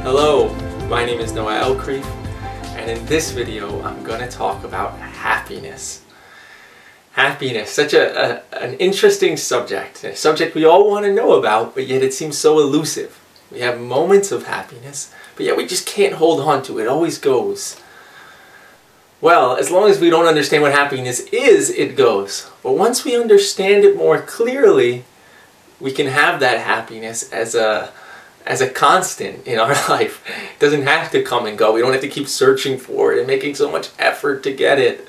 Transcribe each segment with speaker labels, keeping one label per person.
Speaker 1: Hello, my name is Elkrief, and in this video I'm going to talk about happiness. Happiness, such an interesting subject, a subject we all want to know about, but yet it seems so elusive. We have moments of happiness, but yet we just can't hold on to it. It always goes. Well, as long as we don't understand what happiness is, it goes. But once we understand it more clearly, we can have that happiness as a constant in our life. It doesn't have to come and go. We don't have to keep searching for it and making so much effort to get it.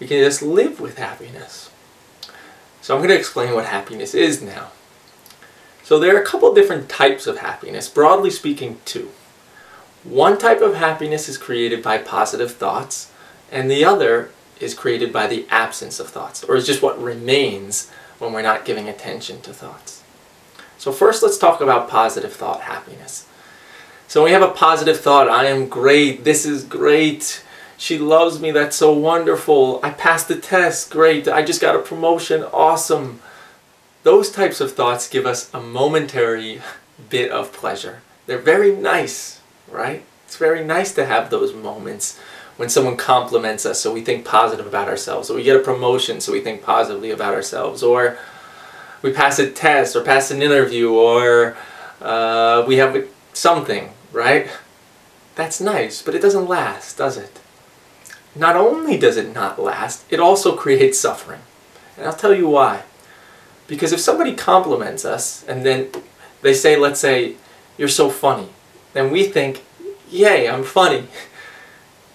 Speaker 1: We can just live with happiness. So I'm going to explain what happiness is now. So there are a couple different types of happiness, broadly speaking two. One type of happiness is created by positive thoughts, and the other is created by the absence of thoughts, or is just what remains when we're not giving attention to thoughts. So first let's talk about positive thought happiness. So we have a positive thought, I am great, this is great, she loves me, that's so wonderful, I passed the test, great, I just got a promotion, awesome. Those types of thoughts give us a momentary bit of pleasure. They're very nice, right? It's very nice to have those moments when someone compliments us so we think positive about ourselves, or we get a promotion so we think positively about ourselves, or we pass a test or pass an interview, or we have something, right? That's nice, but it doesn't last, does it? Not only does it not last, it also creates suffering. And I'll tell you why. Because if somebody compliments us and then they say, let's say, you're so funny, then we think, yay, I'm funny.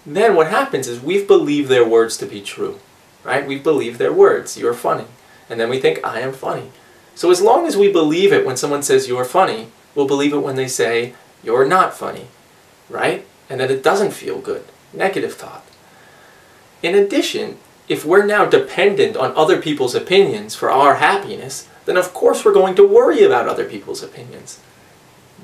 Speaker 1: Then what happens is we've believed their words to be true, right? We've believed their words, you're funny. And then we think, I am funny. So as long as we believe it when someone says you're funny, we'll believe it when they say you're not funny, right? And then it doesn't feel good. Negative thought. In addition, if we're now dependent on other people's opinions for our happiness, then of course we're going to worry about other people's opinions,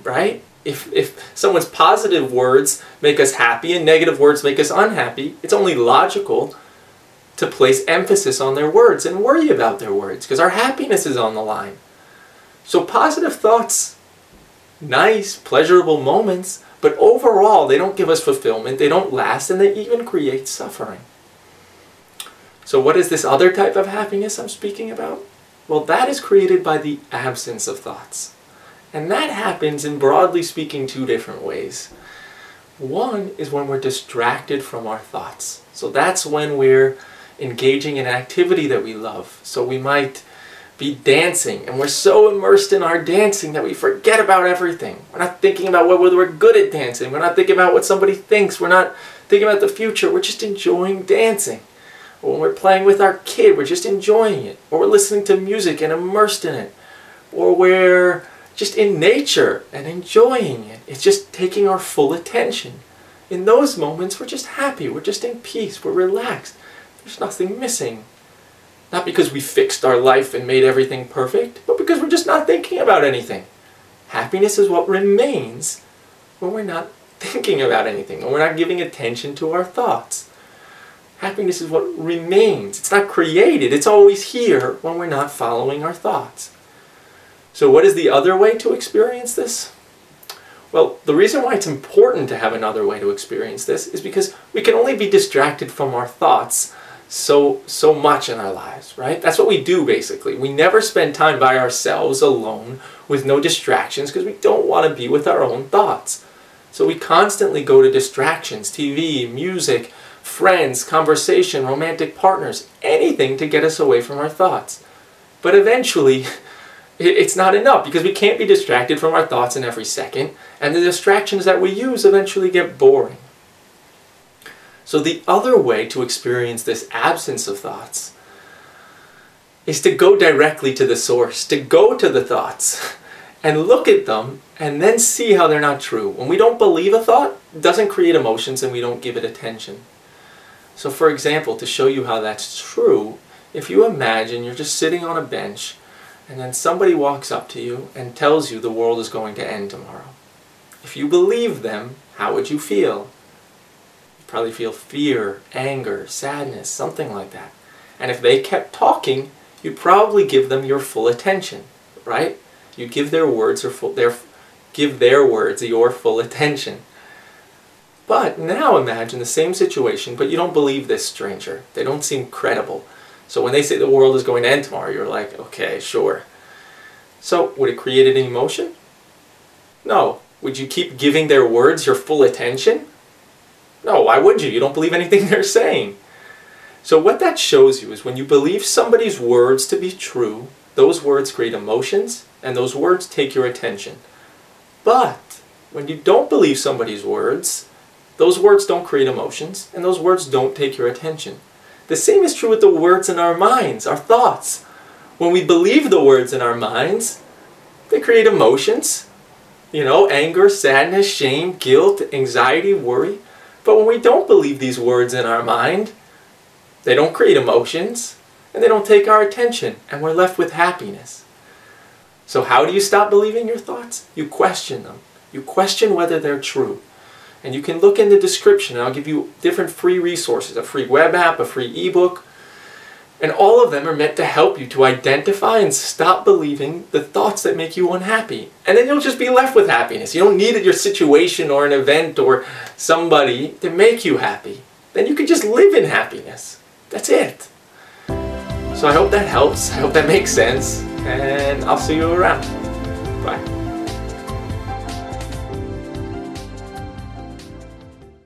Speaker 1: right? If someone's positive words make us happy and negative words make us unhappy, it's only logical to place emphasis on their words and worry about their words because our happiness is on the line. So positive thoughts, nice, pleasurable moments, but overall they don't give us fulfillment, they don't last, and they even create suffering. So what is this other type of happiness I'm speaking about? Well, that is created by the absence of thoughts. And that happens in, broadly speaking, two different ways. One is when we're distracted from our thoughts. So that's when we're engaging in an activity that we love. So we might be dancing, and we're so immersed in our dancing that we forget about everything. We're not thinking about whether we're good at dancing. We're not thinking about what somebody thinks. We're not thinking about the future. We're just enjoying dancing. Or when we're playing with our kid, we're just enjoying it. Or we're listening to music and immersed in it. Or we're just in nature and enjoying it. It's just taking our full attention. In those moments, we're just happy. We're just in peace. We're relaxed. There's nothing missing. Not because we fixed our life and made everything perfect, but because we're just not thinking about anything. Happiness is what remains when we're not thinking about anything, when we're not giving attention to our thoughts. Happiness is what remains. It's not created. It's always here when we're not following our thoughts. So what is the other way to experience this? Well, the reason why it's important to have another way to experience this is because we can only be distracted from our thoughts so much in our lives, right? That's what we do basically. We never spend time by ourselves alone with no distractions because we don't want to be with our own thoughts. So we constantly go to distractions, TV, music, friends, conversation, romantic partners, anything to get us away from our thoughts. But eventually, it's not enough because we can't be distracted from our thoughts in every second, and the distractions that we use eventually get boring. So the other way to experience this absence of thoughts is to go directly to the source, to go to the thoughts and look at them and then see how they're not true. When we don't believe a thought, it doesn't create emotions and we don't give it attention. So for example, to show you how that's true, if you imagine you're just sitting on a bench and then somebody walks up to you and tells you the world is going to end tomorrow. If you believe them, how would you feel? You'd probably feel fear, anger, sadness, something like that. And if they kept talking, you'd probably give them your full attention, right? You'd give their words or give their words your full attention. But now imagine the same situation, but you don't believe this stranger. They don't seem credible. So when they say the world is going to end tomorrow, you're like, okay, sure. So would it create an emotion? No. Would you keep giving their words your full attention? No, why would you? You don't believe anything they're saying. So what that shows you is when you believe somebody's words to be true, those words create emotions, and those words take your attention. But when you don't believe somebody's words, those words don't create emotions, and those words don't take your attention. The same is true with the words in our minds, our thoughts. When we believe the words in our minds, they create emotions. You know, anger, sadness, shame, guilt, anxiety, worry. But when we don't believe these words in our mind, they don't create emotions, and they don't take our attention, and we're left with happiness. So how do you stop believing your thoughts? You question them. You question whether they're true. And you can look in the description, and I'll give you different free resources, a free web app, a free ebook, and all of them are meant to help you to identify and stop believing the thoughts that make you unhappy. And then you'll just be left with happiness. You don't need your situation or an event or somebody to make you happy. Then you can just live in happiness. That's it. So I hope that helps. I hope that makes sense. And I'll see you around. Bye.